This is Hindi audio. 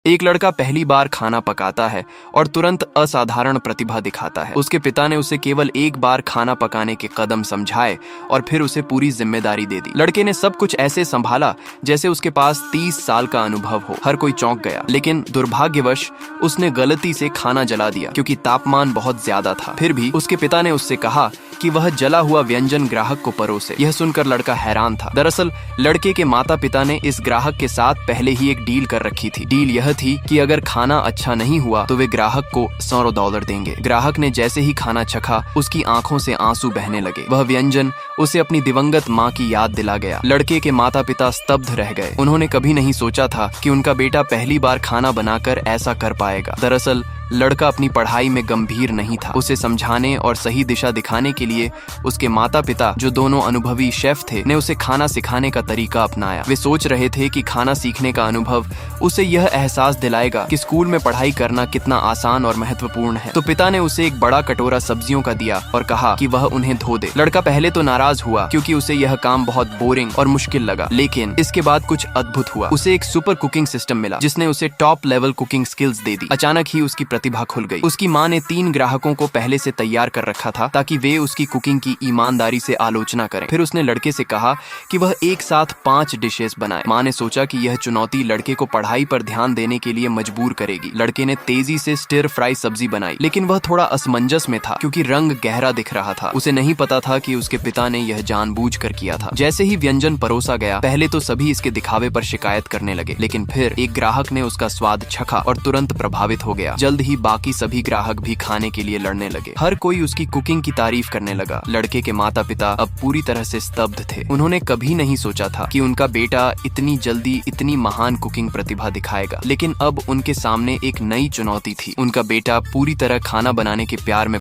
एक लड़का पहली बार खाना पकाता है और तुरंत असाधारण प्रतिभा दिखाता है। उसके पिता ने उसे केवल एक बार खाना पकाने के कदम समझाए और फिर उसे पूरी जिम्मेदारी दे दी। लड़के ने सब कुछ ऐसे संभाला जैसे उसके पास 30 साल का अनुभव हो। हर कोई चौंक गया, लेकिन दुर्भाग्यवश उसने गलती से खाना जला दिया क्योंकि तापमान बहुत ज्यादा था। फिर भी उसके पिता ने उससे कहा कि वह जला हुआ व्यंजन ग्राहक को परोसे। यह सुनकर लड़का हैरान था। दरअसल लड़के के माता पिता ने इस ग्राहक के साथ पहले ही एक डील कर रखी थी। डील यह थी कि अगर खाना अच्छा नहीं हुआ तो वे ग्राहक को $100 देंगे। ग्राहक ने जैसे ही खाना चखा उसकी आंखों से आंसू बहने लगे। वह व्यंजन उसे अपनी दिवंगत माँ की याद दिला गया। लड़के के माता पिता स्तब्ध रह गए। उन्होंने कभी नहीं सोचा था कि उनका बेटा पहली बार खाना बनाकर ऐसा कर पाएगा। दरअसल लड़का अपनी पढ़ाई में गंभीर नहीं था। उसे समझाने और सही दिशा दिखाने के लिए उसके माता पिता, जो दोनों अनुभवी शेफ थे, ने उसे खाना सिखाने का तरीका अपनाया। वे सोच रहे थे कि खाना सीखने का अनुभव उसे यह एहसास दिलाएगा कि स्कूल में पढ़ाई करना कितना आसान और महत्वपूर्ण है। तो पिता ने उसे एक बड़ा कटोरा सब्जियों का दिया और कहा कि वह उन्हें धो दे। लड़का पहले तो नाराज हुआ क्योंकि उसे यह काम बहुत बोरिंग और मुश्किल लगा, लेकिन इसके बाद कुछ अद्भुत हुआ। उसे एक सुपर कुकिंग सिस्टम मिला जिसने उसे टॉप लेवल कुकिंग स्किल्स दे दी। अचानक ही उसकी प्रतिभा खुल गई। उसकी माँ ने 3 ग्राहकों को पहले से तैयार कर रखा था ताकि वे उसकी कुकिंग की ईमानदारी से आलोचना करें। फिर उसने लड़के से कहा कि वह एक साथ 5 डिशेस बनाए। माँ ने सोचा कि यह चुनौती लड़के को पढ़ाई पर ध्यान देने के लिए मजबूर करेगी। लड़के ने तेजी से स्टिर फ्राई सब्जी बनाई, लेकिन वह थोड़ा असमंजस में था क्योंकि रंग गहरा दिख रहा था। उसे नहीं पता था कि उसके पिता ने यह जानबूझकर किया था। जैसे ही व्यंजन परोसा गया, पहले तो सभी इसके दिखावे पर शिकायत करने लगे, लेकिन फिर एक ग्राहक ने उसका स्वाद चखा और तुरंत प्रभावित हो गया। जल्द ही बाकी सभी ग्राहक भी खाने के लिए लड़ने लगे। हर कोई उसकी कुकिंग की तारीफ करने लगा। लड़के के माता पिता अब पूरी तरह से स्तब्ध थे। उन्होंने कभी नहीं सोचा था कि उनका बेटा इतनी जल्दी इतनी महान कुकिंग प्रतिभा दिखाएगा, लेकिन अब उनके सामने एक नई चुनौती थी। उनका बेटा पूरी तरह खाना बनाने के प्यार में